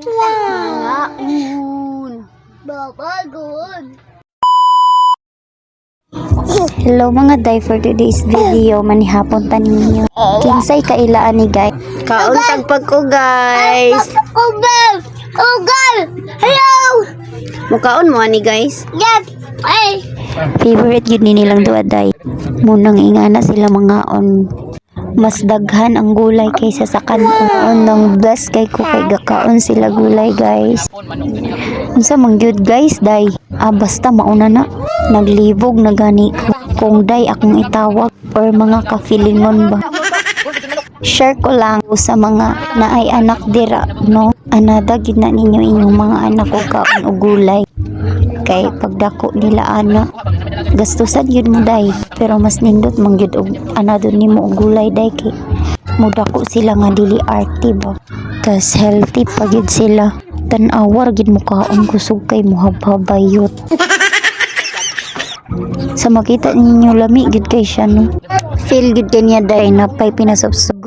Ngaon. Babagon. Hello mga day, for today's video manihapon ta ninyo. Kinsay kailaan ni guys. Kaon tagpag ko guys. Ugal! Ugal! Hello! Mukaon mo ani guys. Yes! Ay! Favorite yun ni nilang duwa day. Munang ingana sila mga on. Mas daghan ang gulay kaysa sa kanon. Nang bless kay ko kay gakaon sila gulay guys. Unsa man gyud guys day. Basta mauna na. Naglibog na gani ko. Kung day akong itawag or mga kafilingon ba. Share ko lang sa mga naay anak dira, no? Anada gid na ninyo inyong mga anak ko kaon og gulay. Kay pagdako nila ana, gastusan yun mo day. Pero mas nindot man gyud og anado nimo og gulay day kay mudako sila nga dili arty ba. Tas healthy pa gyud sila. Tan-awar gid mo kaon kusog kay muhabhabayot. Sa makita ninyo lami gid kay siya no. Feel gid kaniya day na pay pinasubsob